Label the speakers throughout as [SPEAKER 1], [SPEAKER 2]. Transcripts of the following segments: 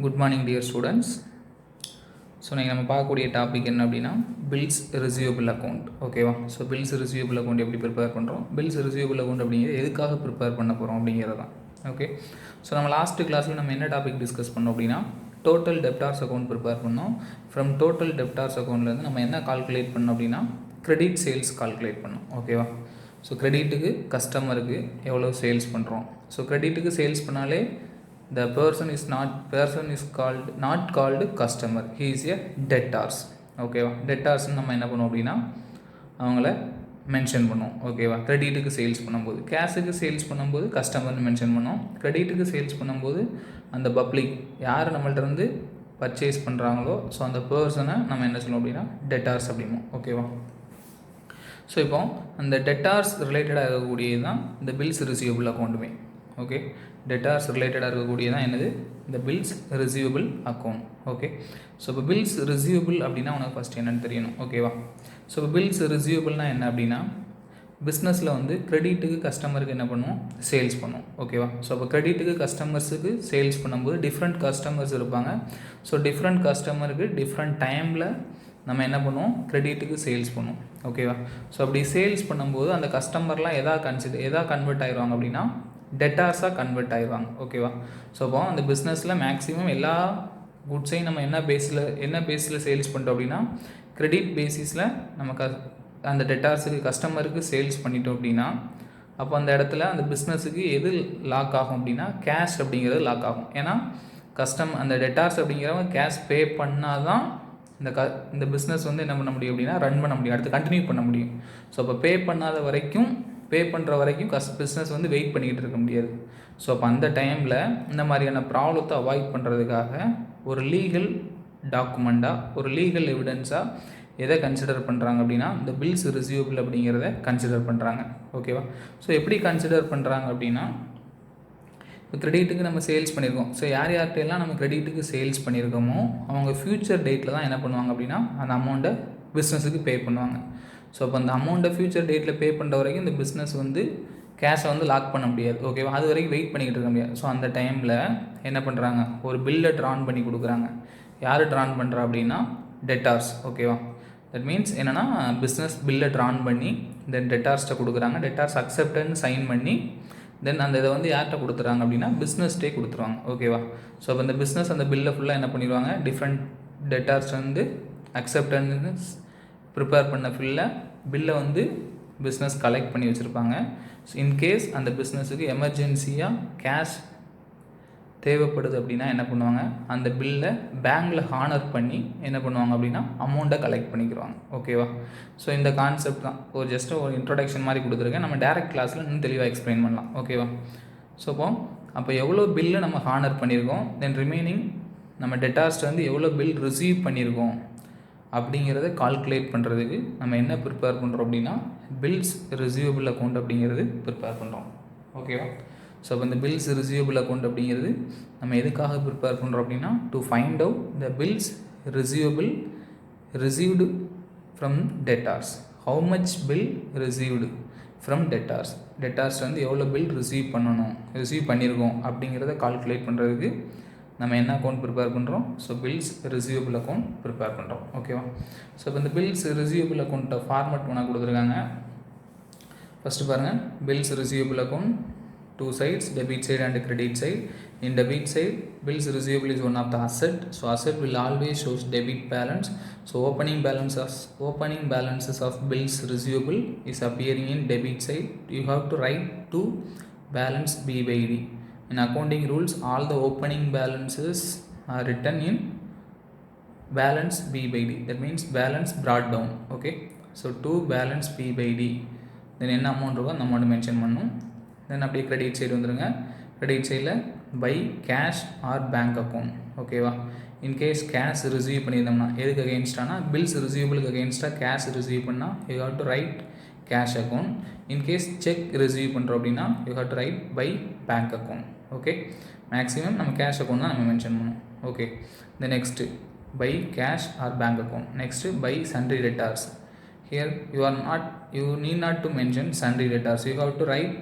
[SPEAKER 1] Good morning dear students. So நீங்கள் நம்ம பார்க்கக்கூடிய டாபிக் என்ன அப்படின்னா பில்ஸ் ரிசீவபிள் அக்கௌண்ட். ஓகேவா? ஸோ பில்ஸ் ரிசீவபிள் அக்கௌண்ட் எப்படி ப்ரிப்பேர் பண்ணுறோம், பில்ஸ் ரிசீவபிள் அக்கௌண்ட் அப்படிங்கிறது எதுக்காக ப்ரிப்பேர் பண்ண போகிறோம் அப்படிங்கிறது தான். ஓகே, ஸோ நம்ம லாஸ்ட்டு கிளாஸில் நம்ம என்ன டாபிக் டிஸ்கஸ் பண்ணோம் அப்படின்னா டோட்டல் டெப்டார்ஸ் அக்கௌண்ட் ப்ரிப்பேர் பண்ணோம். ஃப்ரம் டோட்டல் டெப்டார்ஸ் அக்கௌண்ட்லேருந்து நம்ம என்ன கால்குலேட் பண்ணோம் அப்படின்னா கிரெடிட் சேல்ஸ் கால்குலேட் பண்ணோம். ஓகேவா? ஸோ கிரெடிட்டுக்கு கஸ்டமருக்கு எவ்வளோ சேல்ஸ் பண்ணுறோம். ஸோ கிரெடிட்டுக்கு சேல்ஸ் பண்ணாலே the person is not called customer, he is a debtors. ஓகேவா? டெட்டார்ஸ்னு நம்ம என்ன பண்ணுவோம் அப்படின்னா அவங்கள மென்ஷன் பண்ணுவோம். ஓகேவா? கிரெடிட்டுக்கு சேல்ஸ் பண்ணும்போது, கேஷுக்கு சேல்ஸ் பண்ணும்போது கஸ்டமர்னு மென்ஷன் பண்ணோம். கிரெடிட்டுக்கு சேல்ஸ் பண்ணும்போது அந்த பப்ளிக் யார் நம்மள்ட்ட இருந்து பர்ச்சேஸ் பண்ணுறாங்களோ ஸோ அந்த பர்சனை நம்ம என்ன சொல்லுவோம் அப்படின்னா டெட்டார்ஸ் அப்படிம்போம். ஓகேவா? ஸோ இப்போ அந்த டெட்டார்ஸ் ரிலேட்டடாக இருக்கக்கூடியது தான் இந்த பில்ஸ் ரிசீவபிள் அக்கௌண்ட்டுமே. ஓகே, டெட்டார்ஸ் ரிலேட்டடாக இருக்கக்கூடிய தான் என்னது இந்த bills receivable account. Okay, so இப்போ பில்ஸ் ரிசீவபிள் அப்படின்னா உனக்கு ஃபஸ்ட் என்னென்னு தெரியணும். ஓகேவா? ஸோ இப்போ பில்ஸ் ரிசீவபிள்னால் என்ன அப்படின்னா பிஸ்னஸில் வந்து கிரெடிட்டுக்கு கஸ்டமருக்கு என்ன பண்ணுவோம், சேல்ஸ் பண்ணுவோம். ஓகேவா? ஸோ அப்போ கிரெடிட்டுக்கு கஸ்டமர்ஸுக்கு சேல்ஸ் பண்ணும்போது டிஃப்ரெண்ட் கஸ்டமர்ஸ் இருப்பாங்க. ஸோ டிஃப்ரெண்ட் கஸ்டமருக்கு டிஃப்ரெண்ட் டைமில் நம்ம என்ன பண்ணுவோம், கிரெடிட்டுக்கு சேல்ஸ் பண்ணுவோம். ஓகேவா? ஸோ அப்படி சேல்ஸ் பண்ணும்போது அந்த கஸ்டமர்லாம் எதா கன்வெர்ட் ஆகிடுவாங்க அப்படின்னா டெட்டார்ஸாக கன்வெர்ட் ஆகிடுவாங்க. ஓகேவா? ஸோ அப்போ அந்த பிஸ்னஸில் மேக்ஸிமம் எல்லா குட்ஸையும் நம்ம என்ன பேஸில் சேல்ஸ் பண்ணுறோம் அப்படின்னா கிரெடிட் பேசிஸில் நம்ம அந்த டெட்டார்ஸுக்கு கஸ்டமருக்கு சேல்ஸ் பண்ணிட்டோம் அப்படின்னா அப்போ அந்த இடத்துல அந்த பிஸ்னஸுக்கு எது லாக் ஆகும் அப்படின்னா கேஷ் அப்படிங்கிறது லாக் ஆகும். ஏன்னா அந்த டெட்டார்ஸ் அப்படிங்கிறவங்க கேஷ் பே பண்ணால் தான் இந்த பிஸ்னஸ் வந்து என்ன பண்ண முடியும் அப்படின்னா ரன் பண்ண முடியும், அடுத்து கண்டினியூ பண்ண முடியும். ஸோ அப்போ பே பண்ணுற வரைக்கும் பிஸ்னஸ் வந்து வெயிட் பண்ணிக்கிட்டு இருக்க முடியாது. ஸோ அப்போ அந்த டைமில் இந்த மாதிரியான ப்ராப்ளத்தை அவாய்ட் பண்ணுறதுக்காக ஒரு லீகல் டாக்குமெண்ட்டாக, ஒரு லீகல் எவிடன்ஸாக எதை கன்சிடர் பண்ணுறாங்க அப்படின்னா இந்த பில்ஸ் ரிசீவபிள் அப்படிங்கிறத கன்சிடர் பண்ணுறாங்க. ஓகேவா? ஸோ எப்படி கன்சிடர் பண்ணுறாங்க அப்படின்னா இப்போ கிரெடிட்டுக்கு நம்ம சேல்ஸ் பண்ணியிருக்கோம். ஸோ யார்கிட்டையெல்லாம் நம்ம கிரெடிட்டுக்கு சேல்ஸ் பண்ணியிருக்கோமோ அவங்க ஃப்யூச்சர் டேட்டில் தான் என்ன பண்ணுவாங்க அப்படின்னா அந்த அமௌண்ட்டை பிஸ்னஸுக்கு பே பண்ணுவாங்க. ஸோ அப்போ அந்த அமௌண்ட்டை ஃப்யூச்சர் டேட்டில் பே பண்ணுற வரைக்கும் இந்த பிஸ்னஸ் வந்து கேஷை வந்து லாக் பண்ண முடியாது. ஓகேவா? அது வரைக்கும் வெயிட் பண்ணிக்கிட்டு இருக்க முடியாது. ஸோ அந்த டைமில் என்ன பண்ணுறாங்க, ஒரு பில்லை ட்ரான் பண்ணி கொடுக்குறாங்க. யார் ட்ரான் பண்ணுறா அப்படின்னா டெட்டார்ஸ். ஓகேவா? தட் மீன்ஸ் என்னென்னா பிஸ்னஸ் பில்லை ட்ரான் பண்ணி தென் டெட்டார்ஸ்ட்டை கொடுக்குறாங்க. டெட்டார்ஸ் அக்செப்டன்னு சைன் பண்ணி தென் அந்த இதை வந்து யார்கிட்ட கொடுத்துறாங்க அப்படின்னா பிஸ்னஸ்டே கொடுத்துருவாங்க. ஓகேவா? ஸோ அப்போ இந்த பிஸ்னஸ் அந்த பில்லை ஃபுல்லாக என்ன பண்ணிடுவாங்க, டிஃப்ரெண்ட் டெட்டார்ஸ் வந்து அக்செப்டன்னு ப்ரிப்பேர் பண்ண பில்லை வந்து பிஸ்னஸ் கலெக்ட் பண்ணி வச்சுருப்பாங்க. இன்கேஸ் அந்த பிஸ்னஸுக்கு எமர்ஜென்சியாக கேஷ் தேவைப்படுது அப்படின்னா என்ன பண்ணுவாங்க, அந்த பில்லை பேங்க்கில் ஹானர் பண்ணி என்ன பண்ணுவாங்க அப்படின்னா அமௌண்ட்டை கலெக்ட் பண்ணிக்கிடுவாங்க. ஓகேவா? ஸோ இந்த கான்செப்ட் தான் ஒரு இன்ட்ரோடக்ஷன் மாதிரி கொடுத்துருக்கேன். நம்ம டேரக்ட் கிளாஸில் இன்னும் தெளிவாக எக்ஸ்பிளைன் பண்ணலாம். ஓகேவா? ஸோ அப்போ எவ்வளோ பில்லு நம்ம ஹானர் பண்ணியிருக்கோம், தென் ரிமைனிங் நம்ம டெட்டார்ஸ்ட் வந்து எவ்வளோ பில் ரிசீவ் பண்ணியிருக்கோம் அப்படிங்கிறத கால்குலேட் பண்ணுறதுக்கு நம்ம என்ன ப்ரிப்பேர் பண்ணுறோம் அப்படின்னா பில்ஸ் ரிசீவபிள் அக்கௌண்ட் அப்படிங்கிறது ப்ரிப்பேர் பண்ணுறோம். ஓகேவா? ஸோ அப்போ இந்த பில்ஸ் ரிசீவபிள் அக்கௌண்ட் அப்படிங்கிறது நம்ம எதுக்காக ப்ரிப்பேர் பண்ணுறோம் அப்படின்னா to find out the bills received from debtors. How much bill received from debtors வந்து எவ்வளோ பில் ரிசீவ் பண்ணியிருக்கோம் அப்படிங்கிறத கால்குலேட் பண்ணுறதுக்கு நம்ம என்ன அக்கௌண்ட் ப்ரிப்பேர் பண்ணுறோம், so bills receivable account prepare பண்ணுறோம். ஓகேவா? ஸோ இப்போ இந்த பில்ஸ் ரிசீவபிள் அக்கௌண்ட்டை ஃபார்மேட் ஒன்றா கொடுத்துருக்காங்க. ஃபஸ்ட்டு பாருங்கள், bills receivable account 2 sides, debit side and credit side. In debit side, bills receivable is one of the asset. So asset will always shows debit balance. So opening balances of bills receivable is appearing in debit side. You have to write to balance B by D. In accounting rules, all the opening balances are written in balance B by D. That means balance brought down. Okay. So to balance B by D. Then என்ன amount இருக்கோ அந்த amount mention பண்ணணும். Then அப்படியே credit side வந்துடுங்க. Credit சைடில் by cash or bank account. ஓகேவா? In case cash receive பண்ணியிருந்தோம்னா எதுக்கு அகெயின்ஸ்டானா பில்ஸ் ரிசீவபிளுக்கு அகெயின்ஸ்டாக கேஷ் ரிசீவ் பண்ணால் you have to write cash account. In case cheque receive பண்ணுறோம் அப்படின்னா you have to write by bank account. Okay, maximum நம்ம கேஷ் அக்கௌண்ட் தான் நம்ம மென்ஷன் பண்ணணும். ஓகே, இந்த next by cash or bank account. Next by sundry debtors. Here you need not to mention sundry debtors. You have to write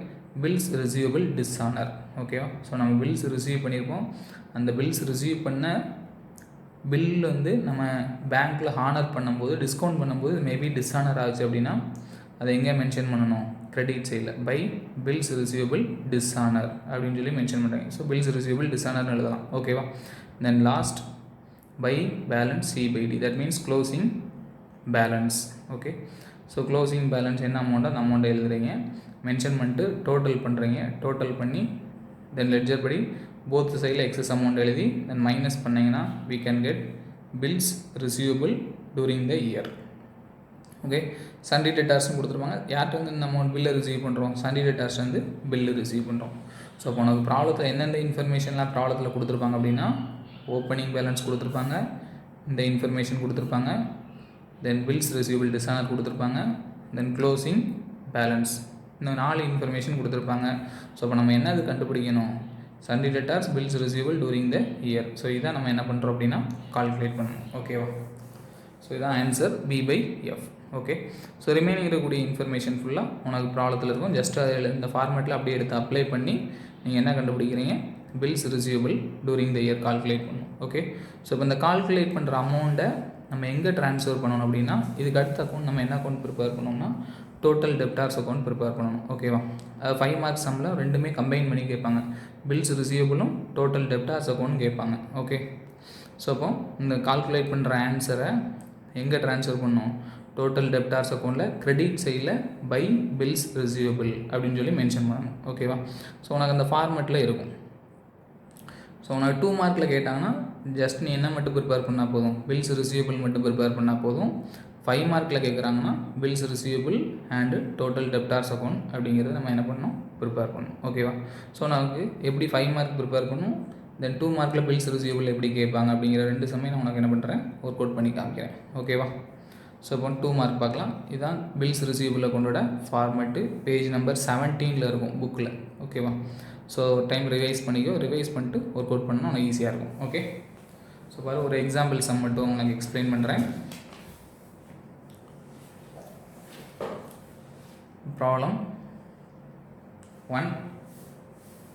[SPEAKER 1] bills receivable dishonor. ஓகேவா. So நம்ம bills receive பண்ணியிருப்போம். அந்த bills receive பண்ண bill வந்து நம்ம பேங்க்கில் honour பண்ணும்போது, discount பண்ணும்போது மேபி டிஸ்ஹானர் ஆச்சு அப்படின்னா அதை எங்கே மென்ஷன் பண்ணணும், கிரெடிட் சைடில் பை பில்ஸ் ரிசீவபிள் டிஸ்ஹானர் அப்படின்னு சொல்லி மென்ஷன் பண்ணுறாங்க. ஸோ பில்ஸ் ரிசீவபிள் டிஸ்ஹானர்னு எழுதலாம். ஓகேவா. Then last by balance C by d, that means closing balance. Okay. So closing balance என்ன அமௌண்ட்டோ அந்த அமௌண்ட்டை எழுதுறீங்க, மென்ஷன் பண்ணிட்டு டோட்டல் பண்ணுறீங்க. டோட்டல் பண்ணி தென் லெட்ஜர் படி போத் சைடில் எக்ஸஸ் அமௌண்ட் எழுதி தென் மைனஸ் பண்ணிங்கன்னா we can get bills receivable during the year. Okay. Sundry டெட்டார்ஸ்னு கொடுத்துருப்பாங்க. யார்கிட்ட வந்து இந்த அமௌண்ட் பில்லை ரிசீவ் பண்ணுறோம், சண்டே டெட்டார்ஸ் வந்து பில்லு ரிசீவ் பண்ணுறோம். ஸோ இப்போ உனக்கு ப்ராப்ளத்தில் எந்தெந்த இன்ஃபர்மேஷன்லாம் ப்ராப்ளத்தில் கொடுத்துருப்பாங்க அப்படின்னா, ஓப்பனிங் பேலன்ஸ் கொடுத்துருப்பாங்க, இந்த இன்ஃபர்மேஷன் கொடுத்துருப்பாங்க, தென் பில்ஸ் ரிசீவபிள் டிஸ்ஹானர் கொடுத்துருப்பாங்க, தென் க்ளோசிங் பேலன்ஸ், இந்த 4 இன்ஃபர்மேஷன் கொடுத்துருப்பாங்க. ஸோ இப்போ நம்ம என்ன அது கண்டுபிடிக்கணும், sundry debtors bills receivable during the year. So இதான் நம்ம என்ன பண்ணுறோம் அப்படின்னா கால்குலேட் பண்ணணும். ஓகேவா. ஸோ இதான் answer b by f. Okay. So remaining இருக்கக்கூடிய இன்ஃபர்மேஷன் ஃபுல்லாக உனக்கு ப்ராப்ளத்தில் இருக்கும். ஜஸ்ட் அதில் இந்த ஃபார்மேட்டில் அப்படியே எடுத்து அப்ளை பண்ணி நீங்கள் என்ன கண்டுபிடிக்கிறீங்க, bills receivable during the year calculate பண்ணணும். ஓகே. ஸோ இப்போ இந்த கால்குலேட் பண்ணுற அமௌண்ட்டை நம்ம எங்கே ட்ரான்ஸ்ஃபர் பண்ணணும் அப்படின்னா, இதுக்கு அடுத்த அக்கௌண்ட் நம்ம என்ன அக்கௌண்ட் ப்ரிப்பேர் பண்ணோம்னா டோட்டல் டெப்டார்ஸ் அக்கௌண்ட் ப்ரிப்பேர் பண்ணணும். ஓகேவா. 5 மார்க்ஸ் சம்மில் ரெண்டுமே கம்பைன் பண்ணி கேட்பாங்க, பில்ஸ் ரிசீவபிளும் டோட்டல் டெப்டார்ஸ் அக்கௌண்ட் கேட்பாங்க. ஓகே. ஸோ அப்போ இந்த கால்குலேட் பண்ணுற ஆன்சரை எங்கே ட்ரான்ஸ்ஃபர் பண்ணணும், டோட்டல் டெப்டார்ஸ் அக்கௌண்ட்டில் கிரெடிட் சைடில் பை பில்ஸ் ரிசீவபிள் அப்படின்னு சொல்லி மென்ஷன் பண்ணணும். ஓகேவா. ஸோ உனக்கு அந்த ஃபார்மெட்டில் இருக்கும். ஸோ உனக்கு 2 மார்க்கில் கேட்டாங்கன்னா ஜஸ்ட் நீ என்ன மட்டும் ப்ரிப்பேர் பண்ணால் போதும், பில்ஸ் ரிசீவபிள் மட்டும் ப்ரிப்பேர் பண்ணால் போதும். 5 மார்க்கில் கேட்குறாங்கன்னா bills receivable and total debtors account அப்படிங்கிறத நம்ம என்ன பண்ணணும், ப்ரிப்பேர் பண்ணணும். ஓகேவா. ஸோ நமக்கு எப்படி 5 மார்க் ப்ரிப்பேர் பண்ணணும், தென் 2 மார்க்கில் பில்ஸ் ரிசீவபிள் எப்படி கேட்பாங்க அப்படிங்கிற 2 சமயம் நான் உனக்கு என்ன பண்ணுறேன், ஒர்க் அவுட் பண்ணி காமிக்கிறேன். ஓகேவா. ஸோ இப்போ 2 மார்க் பார்க்கலாம். இதுதான் பில்ஸ் ரிசீவபிள் அக்கௌண்ட்டோட ஃபார்மெட்டு. பேஜ் நம்பர் 17 இருக்கும் புக்கில். ஓகேவா. ஸோ டைம் ரிவைஸ் பண்ணிக்கோ, ரிவைஸ் பண்ணிட்டு ஒர்க் அவுட் பண்ணால் உனக்கு ஈஸியாக இருக்கும். ஓகே. ஸோ பாரு, ஒரு எக்ஸாம்பிள் சம் மட்டும் உங்களுக்கு எக்ஸ்பிளைன் பண்ணுறேன். Problem 1,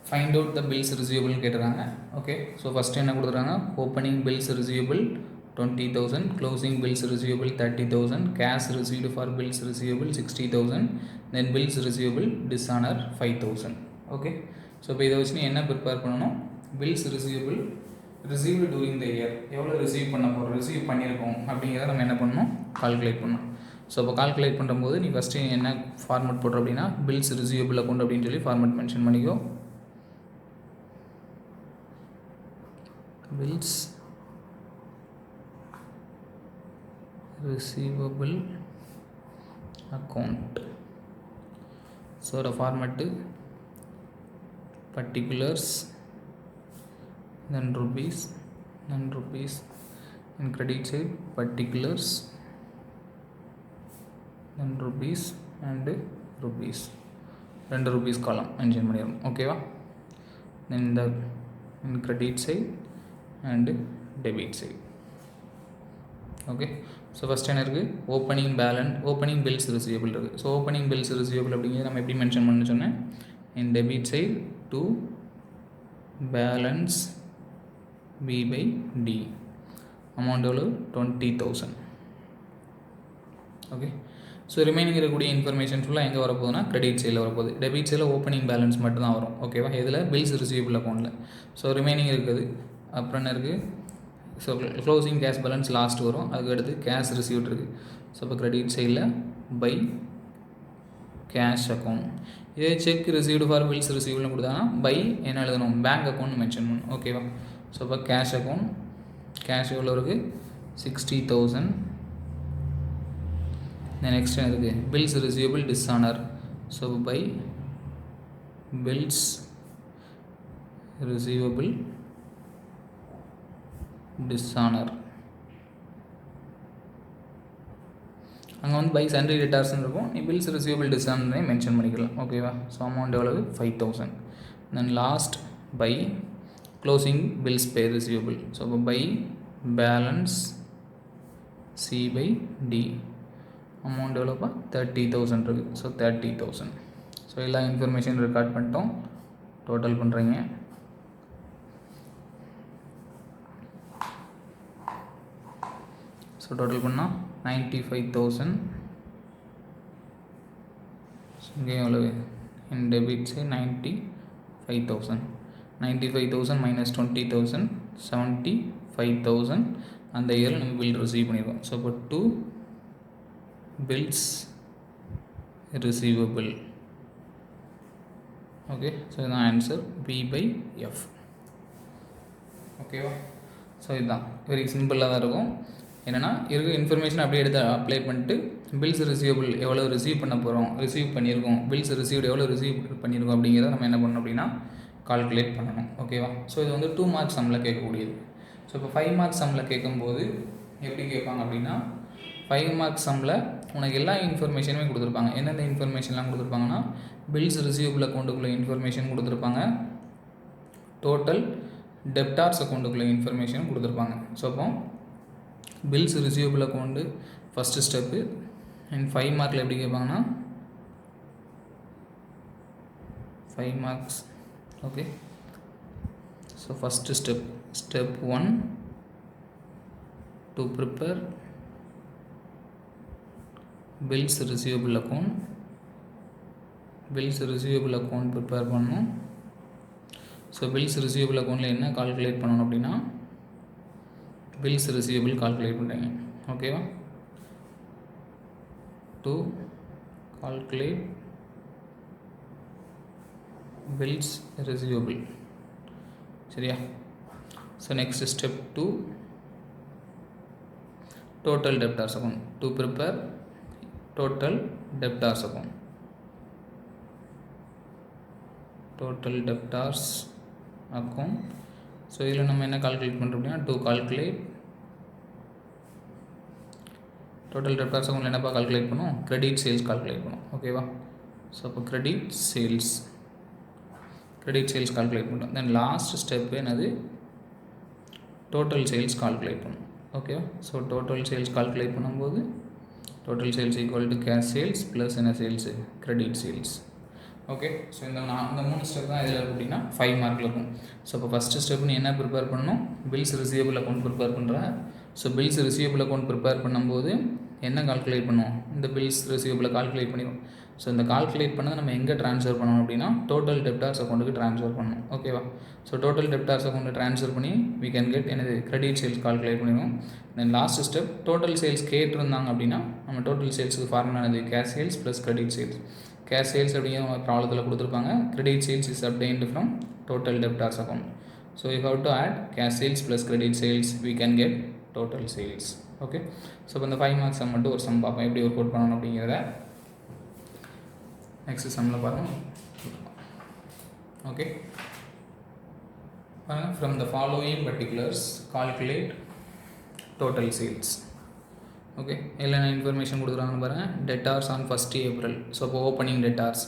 [SPEAKER 1] find out the bills receivable கேட்டுருக்காங்க. ஓகே. ஸோ ஃபஸ்ட்டு என்ன கொடுத்துருக்காங்க, opening bills receivable 20,000, closing bills receivable 30,000, cash received for bills receivable 60,000, then bills receivable dishonour 5,000. Okay. So இப்போ இதை வச்சு நீ என்ன ப்ரிப்பேர் பண்ணணும், bills receivable received during the year எவ்வளோ ரிசீவ் பண்ண போகிறோம், ரிசீவ் பண்ணியிருக்கோம் அப்படிங்கிறத நம்ம என்ன பண்ணணும், கால்குலேட் பண்ணணும். ஸோ இப்போ கால்குலேட் பண்ணும்போது நீ ஃபஸ்ட்டு என்ன ஃபார்மெட் போடுற அப்படின்னா, பில்ஸ் ரிசீவபிள் அக்கௌண்ட் அப்படின்னு சொல்லி ஃபார்மெட் மென்ஷன் பண்ணிக்கோ. Bills receivable account. ஸோ ஒரு format particulars, then rupees, in credit side particulars, then rupees and rupees, 2 rupees column mention பண்ணிரும். ஓகேவா. then the in credit side and debit side. Okay. So first என்ன இருக்குது, opening balance, opening bills receivable இருக்குது. So opening bills receivable அப்படிங்கிறது நம்ம எப்படி mention பண்ண சொன்னேன், in debit side to balance B by D, amount எவ்வளோ 20,000. ஓகே. ஸோ ரிமைனிங் இருக்கக்கூடிய இன்ஃபர்மேஷன் ஃபுல்லாக எங்கே வரப்போகுதுன்னா கிரெடிட் சைடில் வரப்போகுது. டெபிட் சைடில் ஓப்பனிங் பேலன்ஸ் மட்டும் தான் வரும். ஓகேவா. இதில் பில்ஸ் ரிசீவபிள் அக்கௌண்ட்டில். ஸோ ரிமைனிங் இருக்குது. அப்புறம் என்ன இருக்குது, so closing cash balance last வரும். அதுக்கு அடுத்து கேஷ் ரிசீவ்ட் இருக்குது. ஸோ இப்போ கிரெடிட் சைடில் பை கேஷ் அக்கௌண்ட். இதே செக் ரிசீவ்டு ஃபார் பில்ஸ் ரிசீவ்னு கொடுத்தாங்கன்னா பை என்ன எழுதணும், பேங்க் அக்கௌண்ட் மென்ஷன் பண்ணணும். ஓகேவா. ஸோ இப்போ கேஷ் அக்கௌண்ட், கேஷ் எவ்வளோ இருக்குது 60,000. நெக்ஸ்ட் என்ன இருக்குது, bills receivable dishonour. So by bills receivable dishonour. அங்கே வந்து பை சண்டே டெட்டார்ஸ்னு இருக்கும், நீ பில்ஸ் ரிசீவபிள் டிஸ்ஹானர்னே மென்ஷன் பண்ணிக்கலாம். ஓகேவா. ஸோ அமௌண்ட் எவ்வளவு 5,000. Then last by closing bills pay receivable. So இப்போ by balance C by D, amount எவ்வளோப்பா 30,000 இருக்குது. ஸோ 30,000. ஸோ எல்லா இன்ஃபர்மேஷன் ரெக்கார்ட் பண்ணிட்டோம். டோட்டல் பண்ணுறீங்க. ஸோ டோட்டல் பண்ணால் 95,000. இங்கே எவ்வளவு இன் டெபிட்ஸு 95,000. 95,000 மைனஸ் 20,000 75,000 அந்த இயரில் நம்ம பில் ரிசீவ் பண்ணியிருக்கோம். ஸோ இப்போ 2 பில்ஸ் ரிசீவபிள். ஓகே, ஸோ இதுதான் ஆன்சர் B/F. ஓகேவா? ஸோ இதுதான் வெரி சிம்பிளாக தான் இருக்கும். என்னென்னா இருக்க இன்ஃபர்மேஷன் அப்படியே எடுத்து அப்ளை பண்ணிட்டு பில்ஸ் ரிசீவபிள் எவ்வளோ ரிசீவ் பண்ண போகிறோம், ரிசீவ் பண்ணியிருக்கோம், பில்ஸ் ரிசீவ்டு எவ்வளோ ரிசீவ் பண்ணியிருக்கோம் அப்படிங்கிறத நம்ம என்ன பண்ணணும் அப்படின்னா கால்குலேட் பண்ணணும். ஓகேவா? ஸோ இது வந்து 2 மார்க்ஸ் சம்மில் கேட்கக்கூடியது. ஸோ இப்போ 5 மார்க்ஸ் சம்மில் கேட்கும்போது எப்படி கேட்பாங்க அப்படின்னா 5 மார்க்ஸ் சம்மில் உனக்கு எல்லா இன்ஃபர்மேஷனுமே கொடுத்துருப்பாங்க. எந்தெந்த இன்ஃபர்மேஷன்லாம் கொடுத்துருப்பாங்கன்னா பில்ஸ் ரிசீவபிள் அக்கௌண்ட்டுக்குள்ளே இன்ஃபர்மேஷன் கொடுத்துருப்பாங்க, டோட்டல் டெப்டார்ஸ் அக்கௌண்ட்டுக்குள்ளே இன்ஃபர்மேஷன் கொடுத்துருப்பாங்க. ஸோ அப்போ bills receivable account first step. And 5 மார்க்கில் எப்படி கேட்பாங்கன்னா 5 marks. Okay, so first step 1 to prepare bills receivable account. Bills receivable account prepare பண்ணணும். ஸோ பில்ஸ் ரிசீவபிள் அக்கௌண்ட்டில் என்ன கால்குலேட் பண்ணணும் அப்படின்னா பில்ஸ் ரிசீவபிள் கால்குலேட் பண்ணுறீங்க. ஓகேவா? To calculate bills receivable. சரியா? So next step 2 total debtors account. To prepare total debtors account. Total debtors account. So இதில் நம்ம என்ன கால்குலேட் பண்ணுறோம் அப்படின்னா டு கால்குலேட் டோட்டல் டெப்டார்ஸ் அக்கௌண்ட்டில் என்னப்பா கால்குலேட் பண்ணும், கிரெடிட் சேல்ஸ் கால்குலேட் பண்ணும். ஓகேவா? ஸோ அப்போ கிரெடிட் சேல்ஸ் கால்குலேட் பண்ணும். தென் லாஸ்ட் ஸ்டெப்பு என்னது, டோட்டல் சேல்ஸ் கால்குலேட் பண்ணும். ஓகேவா? ஸோ டோட்டல் சேல்ஸ் கால்குலேட் பண்ணும்போது total sales equal to cash sales plus என்ன sales, credit sales. Okay, so இந்த 3 ஸ்டெப் தான் இதில் இருக்குது அப்படின்னா 5 மார்க்கில் இருக்கும். ஸோ இப்போ ஃபஸ்ட்டு ஸ்டெப் நீ என்ன ப்ரிப்பேர் பண்ணணும், பில்ஸ் ரிசீவபிள் அக்கௌண்ட் ப்ரிப்பேர் பண்ணுறேன். So bills receivable account prepare பண்ணும்போது என்ன கால்குலேட் பண்ணுவோம், இந்த பில்ஸ் ரிசீவபிளை கால்குலேட் பண்ணிடுவோம். ஸோ இந்த கால்குலேட் பண்ணதை நம்ம எங்கே ட்ரான்ஸ்ஃபர் பண்ணணும் அப்படின்னா டோட்டல் டெப்டார்ஸ் அக்கௌண்ட்டுக்கு ட்ரான்ஸ்ஃபர் பண்ணணும். ஓகேவா? So total debtors account transfer பண்ணி we can get என்னது, கிரெடிட் சேல்ஸ் கால்குலேட் பண்ணிடுவோம். Then last step total sales கேட்டிருந்தாங்க அப்படின்னா நம்ம டோட்டல் சேல்ஸுக்கு ஃபார்முலா என்னது, cash sales plus credit sales. Cash sales அப்படிங்கிற ப்ராப்ளத்தில் கொடுத்துருப்பாங்க, credit sales is obtained from total debtors account. So you have to add cash sales plus credit sales, we can get total sales. Okay, so இப்போ இந்த 5 marks some மட்டும் ஒரு some பார்ப்போம் எப்படி work out பண்ணணும் அப்படிங்கிறத. நெக்ஸ்ட் சம்மில் பாருங்கள். ஓகே பாருங்கள், from the following particulars calculate total sales. Okay, என்னென்ன இன்ஃபர்மேஷன் கொடுக்குறாங்கன்னு பாருங்கள். Debtors on 1st April. So அப்போ opening debtors.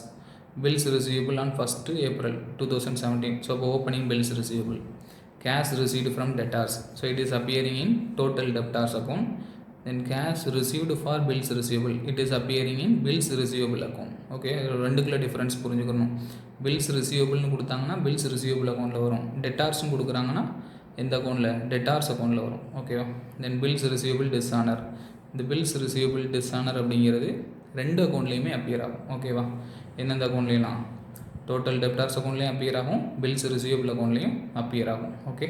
[SPEAKER 1] Bills receivable on 1st April 2017. So அப்போ opening bills receivable. Cash received from debtors. So it is appearing in total debtors account. Then cash received for bills receivable. It is appearing in bills receivable account. Okay, ரெண்டுக்குள்ள difference புரிஞ்சுக்கணும். பில்ஸ் ரிசீவபிள்னு கொடுத்தாங்கன்னா bills receivable அக்கௌண்ட்டில் வரும். டெட்டார்ஸ்னு கொடுக்குறாங்கன்னா எந்த அக்கௌண்ட்டில், டெட்டார்ஸ் அக்கௌண்ட்டில் வரும். ஓகேவா? Then bills receivable dishonour. இந்த பில்ஸ் ரிசீவபிள் டிஸ்ஆனர் அப்படிங்கிறது ரெண்டு அக்கௌண்ட்லேயுமே அப்பியர் ஆகும். ஓகேவா? எந்தெந்த அக்கௌண்ட்லாம், டோட்டல் டெப்டார்ஸ் அக்கௌண்ட்லேயும் அப்பியர் ஆகும், பில்ஸ் ரிசீவபிள் அக்கௌண்ட்லேயும் அப்பியர் ஆகும். ஓகே,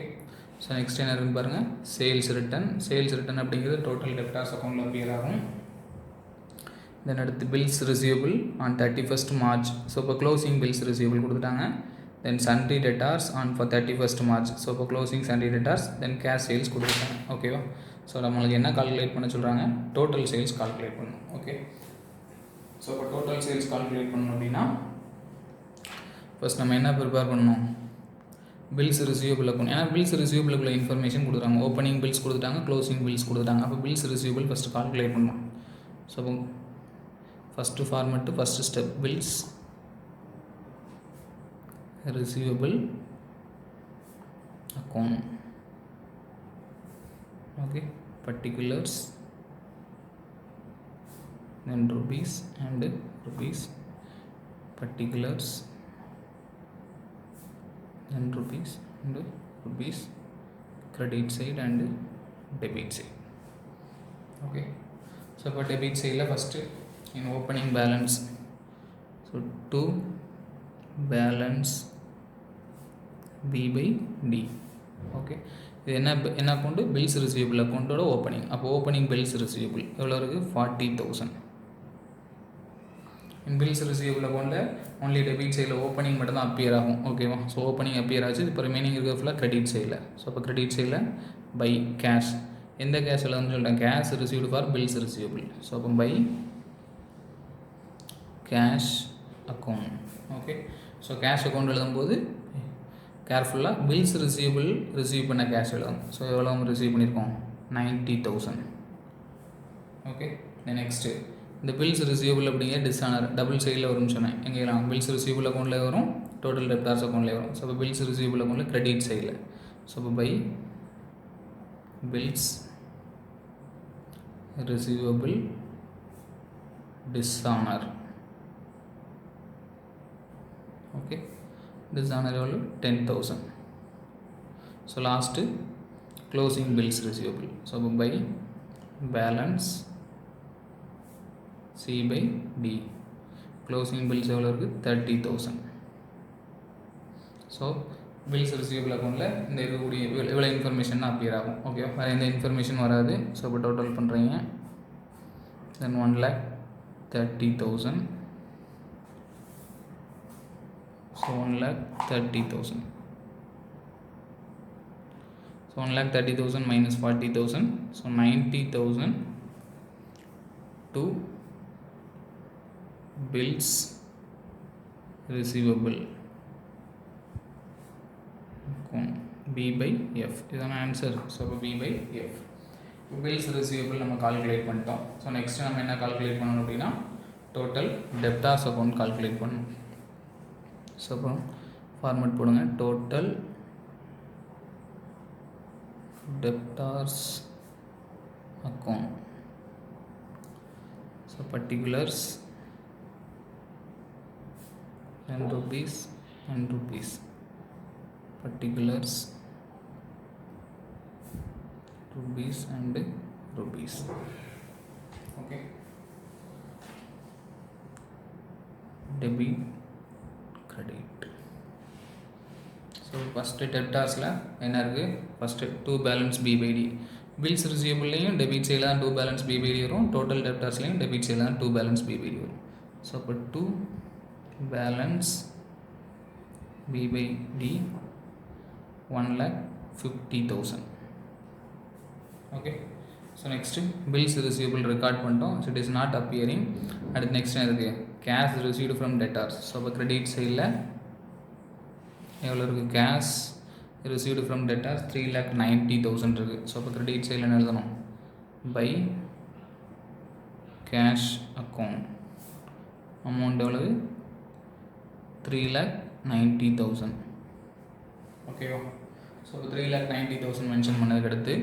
[SPEAKER 1] ஸோ நெக்ஸ்ட் என்ன இருக்குன்னு பாருங்கள், சேல்ஸ் ரிட்டன். சேல்ஸ் ரிட்டன் அப்படிங்கிறது டோட்டல் டெப்டார்ஸ் அக்கௌண்ட்டில் அப்பியர் ஆகும். தென் அடுத்து bills receivable on 31st March. So இப்போ க்ளோசிங் பில்ஸ் ரிசீவபிள் கொடுத்துட்டாங்க. Then sundry debtors on for 31st March. So இப்போ closing sundry debtors. Then cash sales கொடுத்துட்டாங்க. ஓகேவா? So நம்மளுக்கு என்ன கால்குலேட் பண்ண சொல்கிறாங்க, டோட்டல் சேல்ஸ் கால்குலேட் பண்ணணும். ஓகே, ஸோ இப்போ டோட்டல் சேல்ஸ் கால்குலேட் பண்ணணும் அப்படின்னா ஃபஸ்ட் நம்ம என்ன ப்ரிப்பேர் பண்ணணும், பில்ஸ் ரிசீவபிள் அக்கௌண்ட். ஏன்னா பில்ஸ் ரிசீவபிளுக்குள்ள இன்ஃபர்மேஷன் கொடுக்குறாங்க. ஓப்பனிங் பில்ஸ் கொடுத்துட்டாங்க, க்ளோசிங் பில்ஸ் கொடுத்துட்டாங்க. அப்போ பில்ஸ் ரிசீவபிள் ஃபஸ்ட்டு கால்குலேட் பண்ணணும். ஸோ அப்போ first format first step bills receivable account. Okay, particulars then rupees and rupees, particulars and rupees and rupees credit side and debit side. Okay, so for debit side first in opening balance, so to balance B by D. Okay, இது என்ன account? Bills receivable அக்கௌண்ட்டோட opening. அப்போ opening bills receivable எவ்வளோ இருக்குது? 40,000. In bills receivable அக்கௌண்ட்டில் only debit சைடில் opening மட்டும் தான் அப்பியர் ஆகும். ஓகேவா? ஸோ ஓப்பனிங் அப்பியர் ஆச்சு. இப்போ ரிமைனிங் இருக்கிற ஃபுல்லாக கிரெடிட் சைடில். ஸோ அப்போ கிரெடிட் சைடில் பை கேஷ். எந்த கேஷ் எழுதுன்னு சொல்லிட்டேன்? Cash received for bills receivable. So அப்போ by cash account. Okay, so cash account எழுதும்போது கேர்ஃபுல்லாக பில்ஸ் ரிசீவபிள் ரிசீவ் பண்ண கேஷ் எழுதும். ஸோ எவ்வளோ ரிசீவ் பண்ணியிருக்கோம்? 90,000. ஓகே, நெக்ஸ்ட்டு இந்த பில்ஸ் ரிசீவபிள் அப்படிங்கிற டிஸ்ஆனர் டபுள் சைடில் வரும்னு சொன்னேன். எங்கேலாம்? பில்ஸ் ரிசீவபிள் அக்கௌண்ட்டில் வரும், டோட்டல் டெப்டார்ஸ் அக்கௌண்ட்லேயே வரும். ஸோ இப்போ பில்ஸ் ரிசீவபிள் அக்கௌண்ட்டில் கிரெடிட் சைடில். ஸோ இப்போ by bills receivable dishonour. Okay, dishonour value 10,000. So last closing bills receivable. So by balance C by D. Closing bills எவ்வளோ இருக்குது? 30,000. ஸோ பில்ஸ் ரிசீவபிள் அக்கௌண்ட்டில் இந்த இருக்கக்கூடிய இவ்வளோ இன்ஃபர்மேஷன் அப்பியர் ஆகும். ஓகே, வேறு எந்த இன்ஃபர்மேஷன் வராது. ஸோ இப்போ டோட்டல் பண்ணுறீங்க. தென் 1,30,000. So 1,30,000. So 1,30,000 minus 40,000. So 90,000 to bills receivable. B by F. This is an answer. So B by F. Bills receivable நம்ம கால்குலேட் பண்ணிட்டோம். ஸோ நெக்ஸ்ட் நம்ம என்ன கால்குலேட் பண்ணணும் அப்படின்னா டோட்டல் டெப்டார்ஸ் அக்கௌண்ட் கால்குலேட் பண்ணணும். ஸோ அப்புறம் ஃபார்மேட் போடுங்க. Total debtors account. So particulars and rupees particulars rupees and rupees. Okay, debit credit. So first debtors என்ன இருக்கு? first to balance B by D. bills receivable debit side to balance B by D வரும். total debtors debit side to balance B by D வரும். so அப்போ to balance B by D 1,50,000. okay, so next bills receivable record பண்ணிட்டோம். so it is not appearing. அடுத்து next என்ன இருக்கு? cash received from debtors. so அப்போ credit side எவ்வளோ இருக்குது? cash received from debtors 3,90,000 இருக்குது. ஸோ அப்போ credit side என்ன எழுதணும்? by cash account amount எவ்வளவு? 3,90,000. ஓகேவா? ஸோ இப்போ 3,90,000 மென்ஷன் பண்ணதுக்கு அடுத்து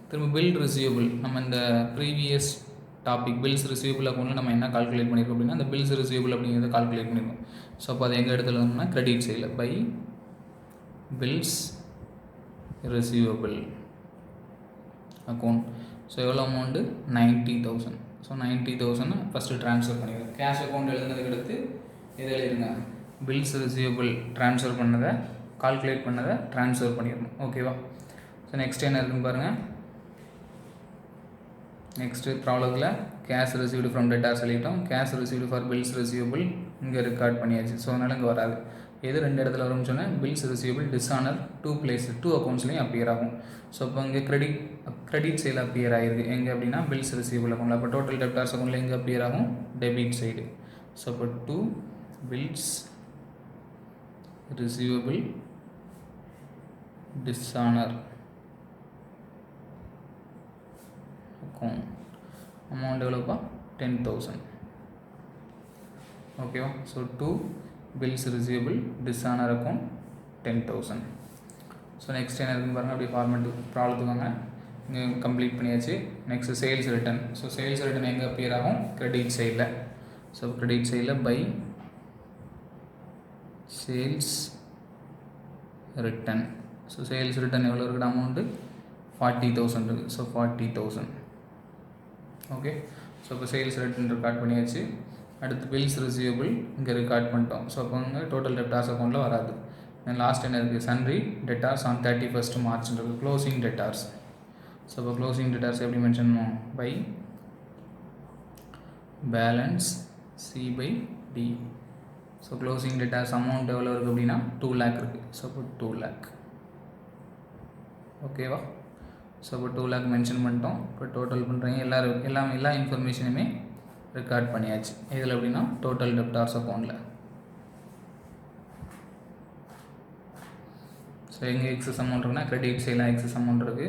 [SPEAKER 1] திரும்ப பில் ரிசீவபிள் நம்ம இந்த ப்ரீவியஸ் டாபிக் பில்ஸ் ரிசீவபிள் அக்கௌண்ட்டில் நம்ம என்ன கால்குலேட் பண்ணியிருக்கோம் அப்படின்னா அந்த பில்ஸ் ரிசீவபிள் அப்படிங்கிறத கால்குலேட் பண்ணியிருக்கோம். ஸோ அப்போ அது எங்கே எடுத்துலன்னா கிரெடிட் சைடில் by bills receivable account. So எவ்வளோ அமௌண்ட்டு? 90,000. ஸோ 90,000 ஃபஸ்ட்டு ட்ரான்ஸ்ஃபர் பண்ணிடுறோம். கேஷ் அக்கௌண்ட் எழுதுனதுக்கு அடுத்து எது எழுதிருங்க? பில்ஸ் ரிசீவபிள் ட்ரான்ஸ்ஃபர் பண்ணதை கால்குலேட் பண்ணதை ட்ரான்ஸ்ஃபர் பண்ணிடணும். ஓகேவா? ஸோ நெக்ஸ்ட் என்ன இருக்குன்னு பாருங்கள். நெக்ஸ்ட்டு ப்ராப்ளத்தில் கேஷ் ரிசீவ்டு ஃப்ரம் டெட்டார் சொல்லிட்டோம். Cash received for bills receivable இங்கே ரெக்கார்ட் பண்ணியாச்சு. ஸோ அதனால் இங்கே வராது. எது ரெண்டு இடத்துல வரும்னு சொன்னால் பில்ஸ் ரிசீவபிள் டிஸ்ஆனர் 2 பிளேஸ் 2 அக்கௌண்ட்ஸ்லேயும் அப்பியர் ஆகும். ஸோ இப்போ இங்கே கிரெடிட் சைடில் அப்பியர் ஆகிருக்கு. எங்கே அப்படின்னா பில்ஸ் ரிசீவபிள் அக்கௌண்ட்டில். அப்போ டோட்டல் டெப்டார்ஸ் அக்கௌண்ட்டில் எங்கே அப்பியர் ஆகும்? Debit side. ஸோ இப்போ 2 bills receivable dishonour account amount எவ்வளோப்பா? 10,000. ஓகேவா? So 2 bills receivable dishonour account 10,000. So next என்ன இருக்குன்னு பாருங்கள். அப்படி ஃபார்மெட் ப்ராப்ளத்துக்கு வாங்க. இங்கே கம்ப்ளீட் பண்ணியாச்சு. Next sales return. So sales return எங்கே அப்பியர் ஆகும்? கிரெடிட் சைடில். ஸோ கிரெடிட் சைடில் by sales return. So sales return எவ்வளோ இருக்குது அமௌண்ட்டு 40,000 இருக்குது. ஸோ 40,000. ஓகே. ஸோ இப்போ சேல்ஸ் ரிட்டன் ரெக்கார்ட் பண்ணியாச்சு. அடுத்து பில்ஸ் ரிசீவபிள் இங்கே ரெக்கார்ட் பண்ணிட்டோம். ஸோ அப்போ இங்கே டோட்டல் டெப்டார்ஸ் அக்கௌண்ட்டில் வராது. லாஸ்ட் என்ன இருக்குது, sundry debtors on 31st March இருக்குது. Closing debtors. ஸோ இப்போ க்ளோசிங் டெட்டார்ஸ் எப்படி மென்ஷன் பண்ணுவோம், by balance C by d. So closing debtors amount எவ்வளோ இருக்குது அப்படின்னா 2 lakh இருக்குது. ஸோ இப்போ 2 lakh. ஓகேவா. ஸோ இப்போ 2 lakh மென்ஷன் பண்ணிட்டோம். இப்போ டோட்டல் பண்ணுறீங்க எல்லா இன்ஃபர்மேஷனுமே ரெக்கார்ட் பண்ணியாச்சு. இதில் எப்படின்னா டோட்டல் டெப்டார்ஸ் அக்கௌண்ட்டில். ஸோ எங்கே எக்ஸஸ் அமௌண்ட் இருக்குன்னா கிரெடிட் சைடில் எக்ஸஸ் அமௌண்ட் இருக்குது.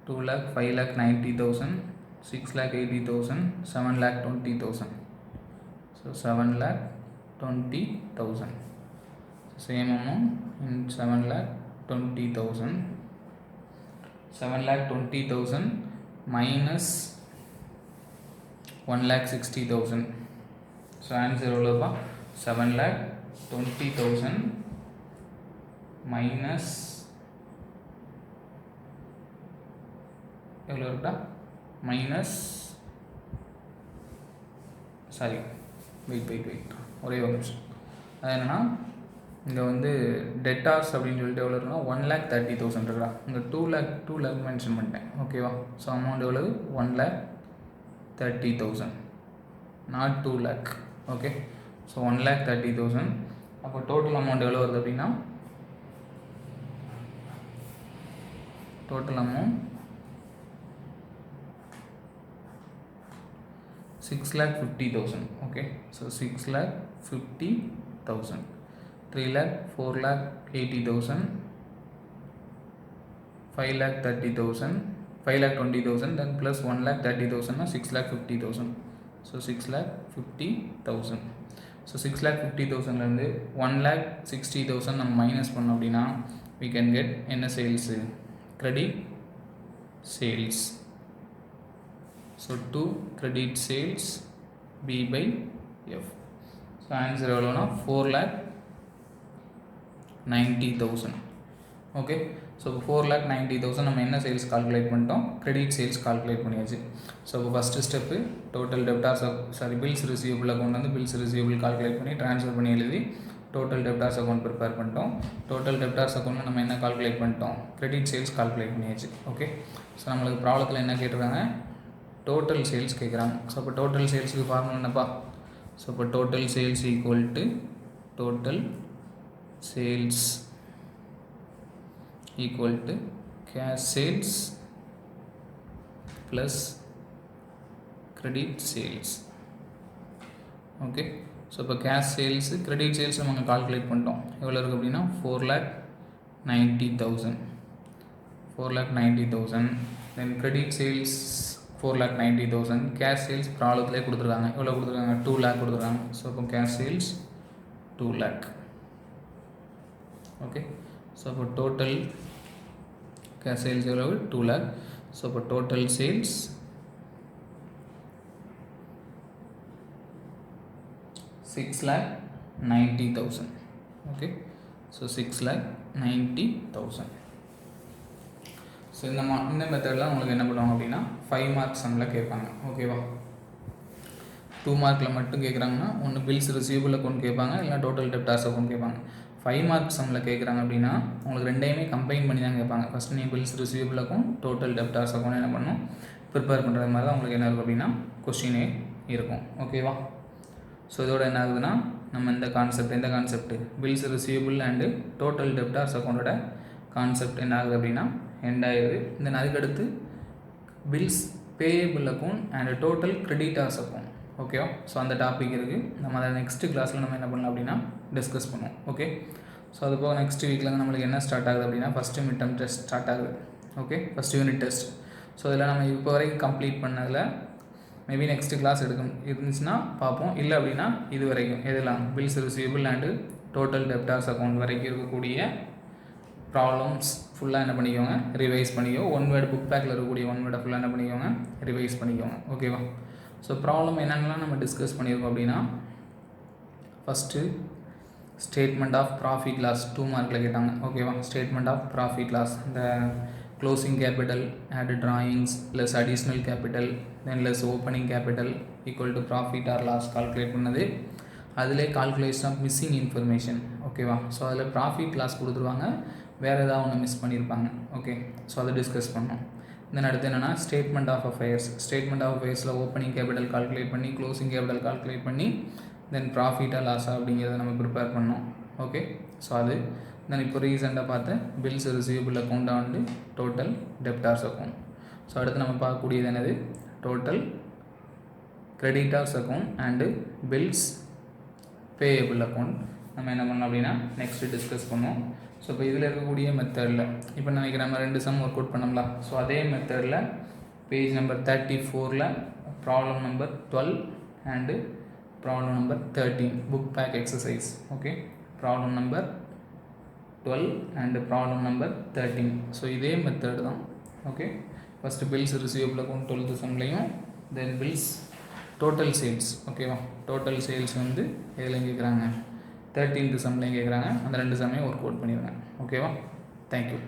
[SPEAKER 1] 2 lakh, 5 lakh 90,000, 6 lakh 80,000, 7 lakh 20,000. So 7 lakh 20,000. Same amount in 7 lakh 20,000. 7 lakh 20,000 minus 1 lakh 60,000. So answer எவ்வளோப்பா, 7 lakh 20,000 மைனஸ் எவ்வளோ இருக்கா, மைனஸ் சாரி வெயிட் ஒரே ஒரு நிமிஷம். அது என்னென்னா இங்கே வந்து டெட்டார்ஸ் அப்படின்னு சொல்லிட்டு எவ்வளோ இருக்குன்னா 1,30,000 இருக்கா. இங்கே 2 lakh மென்ஷன் பண்ணிட்டேன். ஓகேவா. ஸோ அமௌண்ட் எவ்வளவு 1,30,000 நாட் 2 lakh. ஓகே. ஸோ 1,30,000. அப்போ டோட்டல் அமௌண்ட் எவ்வளோ வருது அப்படின்னா total amount 6,50,000. Okay. So 6,50,000. 3 lakh, 4 lakh 80,000, 5 lakh 30,000, 5 lakh 20,000, then plus 1 lakh 30,000 6 lakh 50,000. So 6 lakh 50,000. So 6 lakh 50,000 இருந்து 1 lakh 60,000 நம்ம மைனஸ் பண்ணோம் அப்படின்னா we can get என்ன sales, credit sales. So 2 credit sales B by F. So answer எவ்வளோனா 4,90,000. Okay. So 4,90,000 நம்ம என்ன sales calculate பண்ணிட்டோம், credit sales calculate பண்ணியாச்சு. ஸோ இப்போ first step total debtors bills receivable account வந்து பில்ஸ் ரிசீவபிள் கால்குலேட் பண்ணி transfer பண்ணி எழுதி டோட்டல் டெப்டார்ஸ் அக்கௌண்ட் ப்ரிப்பேர் பண்ணிட்டோம். டோட்டல் டெப்டார்ஸ் அக்கௌண்ட்டில் நம்ம என்ன கால்குலேட் பண்ணிட்டோம், கிரெடிட் சேல்ஸ் கால்குலேட் பண்ணியாச்சு. ஓகே. ஸோ நம்மளுக்கு ப்ராப்ளத்தில் என்ன கேட்டிருக்காங்க, டோட்டல் சேல்ஸ் கேட்குறாங்க. ஸோ இப்போ டோட்டல் சேல்ஸுக்கு ஃபார்முலா என்னப்பா, ஸோ இப்போ total sales equal to total sales equal to cash sales plus credit sales. Okay. So இப்போ கேஷ் சேல்ஸு கிரெடிட் சேல்ஸ் நம்ம கால்குலேட் பண்ணிட்டோம். எவ்வளோ இருக்குது அப்படின்னா 4,90,000. 4,90,000. தென் கிரெடிட் சேல்ஸ் 4,90,000. கேஷ் சேல்ஸ் ப்ராப்ளத்திலே கொடுத்துருக்காங்க. எவ்வளோ கொடுத்துருக்காங்க, 2 lakh கொடுத்துருக்காங்க. ஸோ இப்போ cash sales 2 lakh. Okay. So இப்போ டோட்டல் கேஷ் சேல்ஸ் எவ்வளவு 2 lakh. ஸோ இப்போ total sales 6,90,000. Okay. So 6,90,000. So இந்த மெத்தடில் உங்களுக்கு என்ன பண்ணுவாங்க அப்படின்னா 5 mark சம்மில் கேட்பாங்க. ஓகேவா. 2 markல மட்டும் கேட்குறாங்கன்னா ஒன்று பில்ஸ் ரிசீவபிள் அக்கௌண்ட் கேட்பாங்க, இல்லை டோட்டல் டெப்டார்ஸ் அக்கௌண்ட் கேட்பாங்க. 5 mark சம்மில் கேட்குறாங்க அப்படின்னா உங்களுக்கு ரெண்டையுமே கம்பைன் பண்ணி தான் கேட்பாங்க. ஃபஸ்ட்டு நீங்கள் bills receivable account total debtors account என்ன பண்ணணும் ப்ரிப்பேர் பண்ணுறது மாதிரி தான் உங்களுக்கு என்ன இருக்கும் அப்படின்னா கொஸ்டினே இருக்கும். ஓகேவா. ஸோ இதோட என்ன ஆகுதுன்னா நம்ம இந்த concept bills receivable and total debtors அக்கௌண்ட்டோட கான்செப்ட் என்ன ஆகுது அப்படின்னா எண்ட் ஆகிடுது. தென் அதுக்கடுத்து bills payable account and total creditors account. ஓகேவா. ஸோ அந்த டாபிக் இருக்குது. நம்ம அதை நெக்ஸ்ட்டு கிளாஸில் நம்ம என்ன பண்ணலாம் அப்படின்னா டிஸ்கஸ் பண்ணுவோம். ஓகே. ஸோ அது போக நெக்ஸ்ட் வீக்கில் நம்மளுக்கு என்ன ஸ்டார்ட் ஆகுது அப்படின்னா first mid term test start ஆகுது. Okay. First unit test. So இதில் நம்ம இப்போ வரைக்கும் கம்ப்ளீட் பண்ணதில் மேபி நெக்ஸ்ட்டு கிளாஸ் இருந்துச்சுன்னா பார்ப்போம். இல்லை அப்படின்னா இது வரைக்கும் எதெல்லாம் bills receivable and total debtors account வரைக்கும் இருக்கக்கூடிய ப்ராப்ளம்ஸ் ஃபுல்லாக என்ன பண்ணிக்கோங்க, ரிவைஸ் பண்ணிக்கோ. 1 வேர்டு புக் பேக்கில் இருக்கக்கூடிய 1 வேர்டை ஃபுல்லாக என்ன பண்ணிக்கோங்க, ரிவைஸ் பண்ணிக்கோங்க. ஓகேவா. ஸோ ப்ராப்ளம் என்னென்னலாம் நம்ம டிஸ்கஸ் பண்ணியிருக்கோம் அப்படின்னா first statement of profit loss 2 மார்க்கில் கேட்டாங்க. ஓகேவா? ஸ்டேட்மெண்ட் ஆஃப் ப்ராஃபிட் லாஸ், இந்த closing capital add drawings plus additional capital then less opening capital equal to profit or loss calculate பண்ணது. அதிலே கால்குலேஷன் ஆஃப் மிஸ்ஸிங் இன்ஃபர்மேஷன். ஓகேவா? So அதில் profit loss கொடுத்துருவாங்க, வேறு ஏதாவது ஒன்று மிஸ் பண்ணியிருப்பாங்க. ஓகே, ஸோ அதை டிஸ்கஸ் பண்ணோம். தென் அடுத்து என்னென்னா statement of affairs. Statement of அஃபேர்ஸில் ஓப்பனிங் கேபிட்டல் கால்குலேட் பண்ணி க்ளோசிங் கேபிட்டல் கால்குலேட் பண்ணி தென் ப்ராஃபிட்டாக லாஸா அப்படிங்கிறத நம்ம ப்ரிப்பேர் பண்ணோம். ஓகே, ஸோ அது தென் இப்போ ரீசெண்டாக பார்த்த பில்ஸ் ரிசீவபிள் அக்கௌண்ட்டாக வந்து டோட்டல் டெப்டார்ஸ் அக்கௌண்ட். ஸோ அடுத்து நம்ம பார்க்கக்கூடியது என்னது, total creditors account and bills payable account. நம்ம என்ன பண்ணலாம் அப்படின்னா நெக்ஸ்ட்டு டிஸ்கஸ் பண்ணுவோம். ஸோ இப்போ இதில் இருக்கக்கூடிய மெத்தடில் இப்போ நினைக்கிறேன் நம்ம 2 சம் ஒர்க் அவுட் பண்ணோம்ல. ஸோ அதே மெத்தடில் page number 34 problem number 12 and problem number 13 book back exercise. Okay, problem number 12 and problem number 13. So இதே மெத்தட் தான். Okay, first bills receivable account 12th சம்லையும் தென் பில்ஸ் டோட்டல் சேல்ஸ். ஓகேவா? Total sales வந்து எதில் கேட்குறாங்க, 13th சம்லையும் கேட்குறாங்க. அந்த 2 சம்மையும் work out பண்ணிடுங்க. ஓகேவா? தேங்க்யூ.